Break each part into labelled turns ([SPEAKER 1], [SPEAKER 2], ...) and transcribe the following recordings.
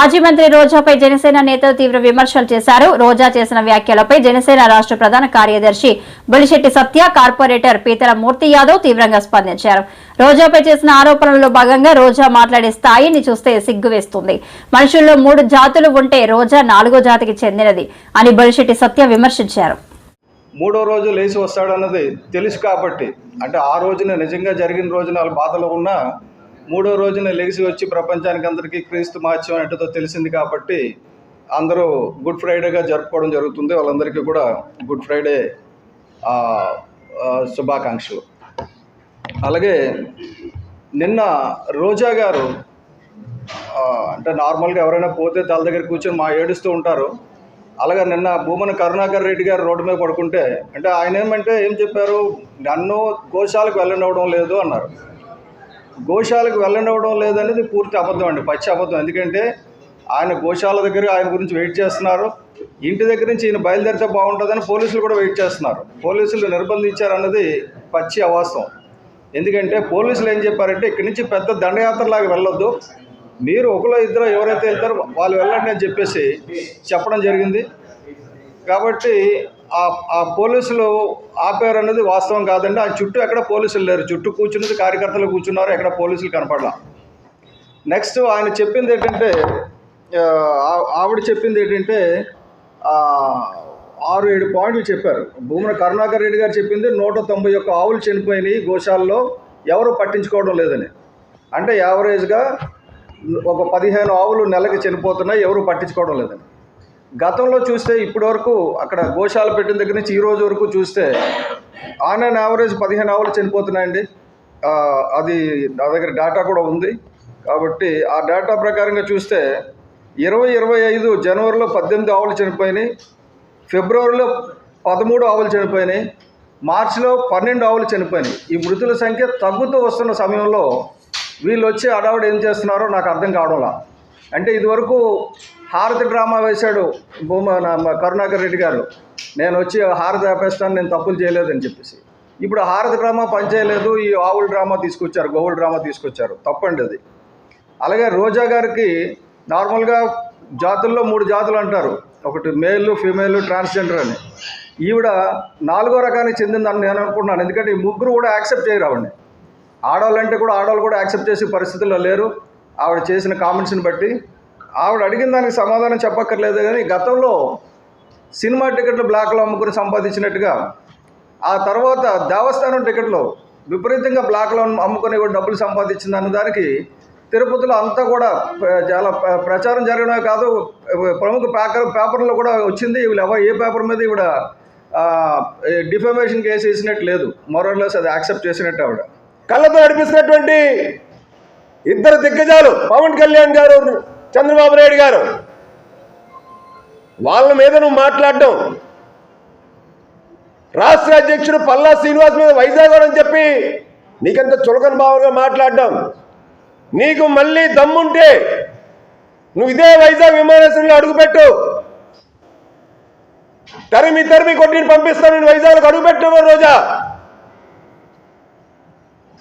[SPEAKER 1] మాజీ మంత్రి రోజాపై జనసేన నేతలు తీవ్ర విమర్శలు చేశారు. రోజా చేసిన వ్యాఖ్యలపై జనసేన రాష్ట్ర ప్రధాన కార్యదర్శి బొలిశెట్టి సత్య, కార్పొరేటర్ పీతల మూర్తి యాదవ్ తీవ్రంగా స్పందించారు. రోజాపై చేసిన ఆరోపణల్లో భాగంగా రోజా మాట్లాడే స్థాయిని చూస్తే సిగ్గు వేస్తుంది. మనుషుల్లో 3 జాతులు ఉంటే రోజా 4వ జాతికి చెందినది అని బొలిశెట్టి సత్య విమర్శించారు.
[SPEAKER 2] 3వ రోజు లేచి వస్తాడన్నది తెలుసు కాబట్టి, అంటే ఆ రోజున నిజంగా జరిగిన రోజున వాళ్ళ బాధలో ఉన్నా 3వ రోజున లెగిసి వచ్చి ప్రపంచానికి అందరికీ క్రీస్తు మహత్యం ఏంటో తెలిసింది కాబట్టి అందరూ గుడ్ ఫ్రైడేగా జరుపుకోవడం జరుగుతుంది. వాళ్ళందరికీ కూడా గుడ్ ఫ్రైడే శుభాకాంక్షలు. అలాగే నిన్న రోజా గారు అంటే నార్మల్గా ఎవరైనా పోతే తల దగ్గర కూర్చొని ఏడుస్తూ ఉంటారు. అలాగే నిన్న భూమన కరుణాకర్ రెడ్డి గారు రోడ్డు మీద పడుకుంటే, అంటే ఆయన ఏం చెప్పారు, నన్ను గోశాలకు వెళ్ళనివ్వడం లేదు అన్నారు. గోశాలకు వెళ్ళనివ్వడం లేదనేది పూర్తి అబద్ధం అండి, పచ్చి అబద్ధం. ఎందుకంటే ఆయన గోశాల దగ్గర ఆయన గురించి వెయిట్ చేస్తున్నారు. ఇంటి దగ్గర నుంచి ఈయన బయలుదేరితే బాగుంటుందని పోలీసులు కూడా వెయిట్ చేస్తున్నారు. పోలీసులు నిర్బంధించారన్నది పచ్చి అవాస్తవం. ఎందుకంటే పోలీసులు ఏం చెప్పారంటే, ఇక్కడి నుంచి పెద్ద దండయాత్రలాగా వెళ్ళొద్దు, మీరు ఒకలో ఇద్దరు ఎవరైతే వెళ్తారో వాళ్ళు వెళ్ళండి అని చెప్పేసి చెప్పడం జరిగింది. కాబట్టి ఆ పోలీసులు ఆపారు అన్నది వాస్తవం కాదండి. ఆ చుట్టూ ఎక్కడ పోలీసులు లేరు, చుట్టూ కూర్చున్నది కార్యకర్తలు కూర్చున్నారు, ఎక్కడ పోలీసులు కనపడలా. నెక్స్ట్ ఆయన చెప్పింది ఏంటంటే, ఆవిడ చెప్పింది ఏంటంటే 6-7 పాయింట్లు చెప్పారు. భూమన కరుణాకర్ రెడ్డి గారు చెప్పింది 191 ఆవులు చనిపోయినాయి గోశాలలో, ఎవరు పట్టించుకోవడం లేదని. అంటే యావరేజ్గా ఒక 15 ఆవులు నెలకి చనిపోతున్నాయి, ఎవరు పట్టించుకోవడం లేదని. గతంలో చూస్తే ఇప్పటి వరకు అక్కడ గోశాల పెట్టిన దగ్గర నుంచి ఈ రోజు వరకు చూస్తే ఆన్ అండ్ యావరేజ్ 15 ఆవులు చనిపోతున్నాయండి. అది నా దగ్గర డేటా కూడా ఉంది. కాబట్టి ఆ డేటా ప్రకారంగా చూస్తే 2025 జనవరిలో 18 ఆవులు చనిపోయినాయి, ఫిబ్రవరిలో 13 ఆవులు చనిపోయినాయి, మార్చిలో 12 ఆవులు చనిపోయినాయి. ఈ మృతుల సంఖ్య తగ్గుతూ వస్తున్న సమయంలో వీళ్ళు వచ్చి అడావుడు ఏం చేస్తున్నారో నాకు అర్థం కావడంలా. అంటే ఇదివరకు హారతి డ్రామా వేశాడు కరుణాకర్ రెడ్డి గారు, నేను వచ్చి హారతి ఆపేస్తాను, నేను తప్పులు చేయలేదని చెప్పేసి. ఇప్పుడు హారతి డ్రామా పనిచేయలేదు, ఈ ఆవుల డ్రామా తీసుకొచ్చారు, గోవుల డ్రామా తీసుకొచ్చారు. తప్పండి అది. అలాగే రోజా గారికి నార్మల్గా జాతుల్లో 3 జాతులు అంటారు, ఒకటి మేల్, ఫీమేల్, ట్రాన్స్జెండర్ అని. ఈవిడ 4వ రకానికి చెందిందని నేను అనుకుంటున్నాను. ఎందుకంటే ఈ ముగ్గురు కూడా యాక్సెప్ట్ చేయరు ఆవిడని. ఆడవాళ్ళంటే కూడా ఆడవాళ్ళు కూడా యాక్సెప్ట్ చేసే పరిస్థితుల్లో లేరు. ఆవిడ చేసిన కామెంట్స్ని బట్టి ఆవిడ అడిగిన దానికి సమాధానం చెప్పక్కర్లేదు. కానీ గతంలో సినిమా టికెట్లు బ్లాక్లో అమ్ముకుని సంపాదించినట్టుగా, ఆ తర్వాత దేవస్థానం టికెట్లు విపరీతంగా బ్లాక్లో అమ్ముకుని కూడా డబ్బులు సంపాదించింది అన్న దానికి తిరుపతిలో అంతా కూడా చాలా ప్రచారం జరగడమే కాదు, ప్రముఖ పేపర్లో కూడా వచ్చింది. ఏ పేపర్ మీద ఈవిడ డిఫమేషన్ కేసు వేసినట్టు లేదు, మోరల్లెస్ అది యాక్సెప్ట్ చేసినట్టు ఆవిడ.
[SPEAKER 3] కళ్ళతో నడిపిస్తున్నటువంటి 2 దిగ్గజాలు పవన్ కళ్యాణ్ గారు, చంద్రబాబు నాయుడు గారు, వాళ్ళ మీద నువ్వు మాట్లాడడం, రాష్ట్ర అధ్యక్షుడు పల్లా శ్రీనివాస్ మీద వైజాగ్ అని చెప్పి నీకంత చులకన భావంగా మాట్లాడడం, నీకు మళ్ళీ దమ్ముంటే నువ్వు ఇదే వైజాగ్ విమానాశ్రయంలో అడుగుపెట్టు, తరిమి కొట్టి పంపిస్తాను, నేను వైజాగ్లో అడుగుపెట్టు. రోజా,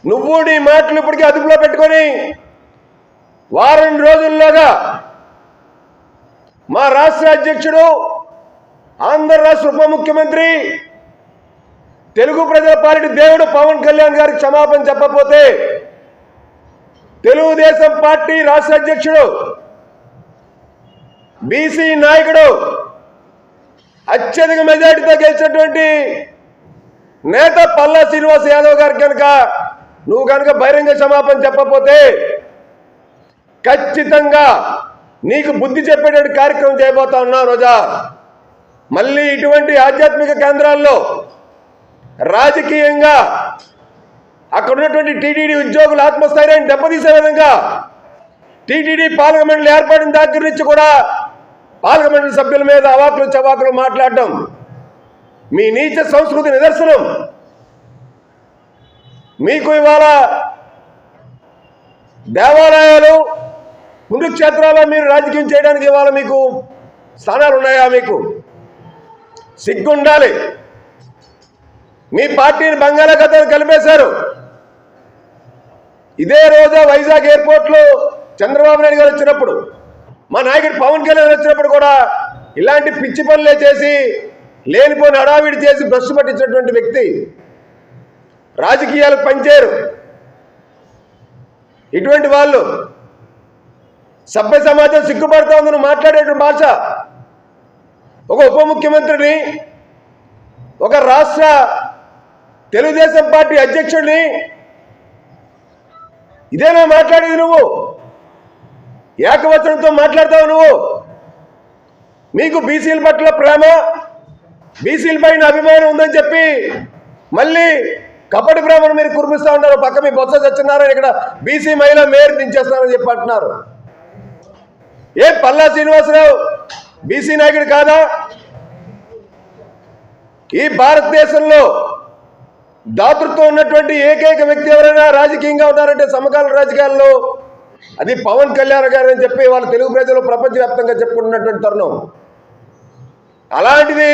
[SPEAKER 3] నువ్వు నీ మాటలు ఇప్పటికీ అదుపులో పెట్టుకొని వారం రోజుల్లోగా మా రాష్ట్ర అధ్యక్షుడు, ఆంధ్ర రాష్ట్ర ఉప ముఖ్యమంత్రి, తెలుగు ప్రజల పార్టీ దేవుడు పవన్ కళ్యాణ్ గారికి క్షమాపణ చెప్పకపోతే తెలుగుదేశం పార్టీ రాష్ట్ర అధ్యక్షుడు, బీసీ నాయకుడు, అత్యధిక మెజార్టీతో గెలిచినటువంటి నేత పల్లా శ్రీనివాస్ యాదవ్ గారికి నువ్వు కనుక బహిరంగ క్షమాపణ చెప్పకపోతే ఖచ్చితంగా నీకు బుద్ధి చెప్పేటువంటి కార్యక్రమం చేయబోతా ఉన్నావు. రోజా, మళ్ళీ ఇటువంటి ఆధ్యాత్మిక కేంద్రాల్లో రాజకీయంగా అక్కడ ఉన్నటువంటి టీటీడీ ఉద్యోగుల ఆత్మస్థైర్యాన్ని దెబ్బతీసే విధంగా టీటీడీ పార్లమెంట్లు ఏర్పడిన దగ్గర నుంచి కూడా పార్లమెంటు సభ్యుల మీద అవాకులు చవాకులు మాట్లాడటం మీ నీచ సంస్కృతి నిదర్శనం. మీకు ఇవాళ దేవాలయాలు, పుణ్యక్షేత్రాల్లో మీరు రాజకీయం చేయడానికి ఇవాళ మీకు స్థానాలు ఉన్నాయా? మీకు సిగ్గుండాలి. మీ పార్టీని బంగాళాఖాతాన్ని కలిపేశారు. ఇదే రోజు వైజాగ్ ఎయిర్పోర్ట్లో చంద్రబాబు నాయుడు గారు వచ్చినప్పుడు మా నాయకుడు పవన్ కళ్యాణ్ వచ్చినప్పుడు కూడా ఇలాంటి పిచ్చి పనులే చేసి లేనిపోని హడావిడి చేసి భ్రష్టు పట్టించినటువంటి వ్యక్తి. రాజకీయాలకు పనిచేయరు ఇటువంటి వాళ్ళు. సభ్య సమాజం సిగ్గుపడతా ఉందని మాట్లాడేటువంటి భాష. ఒక ఉప ముఖ్యమంత్రిని, ఒక రాష్ట్ర తెలుగుదేశం పార్టీ అధ్యక్షుడిని ఇదేనా మాట్లాడేది? నువ్వు ఏకవచనంతో మాట్లాడతావు. నువ్వు మీకు బీసీల పట్ల ప్రేమ, బీసీల పైన అభిమానం ఉందని చెప్పి మళ్ళీ కపటి ప్రేమను మీరు కురిపిస్తూ ఉన్నారు. పక్క మీ బొత్స సత్యనారాయణ ఇక్కడ బీసీ మహిళా మేయర్ దించేస్తున్నారని చెప్పి అంటున్నారు. ఏ పల్లా శ్రీనివాసరావు బీసీ నాయకుడు కాదా? ఈ భారతదేశంలో దాతృత్వం ఉన్నటువంటి ఏకైక వ్యక్తి ఎవరైనా రాజకీయంగా ఉన్నారంటే సమకాలీన రాజకీయాల్లో అది పవన్ కళ్యాణ్ గారు అని చెప్పి వాళ్ళ తెలుగు ప్రజలు ప్రపంచవ్యాప్తంగా చెప్పుకుంటున్నటువంటి తరుణం. అలాంటిది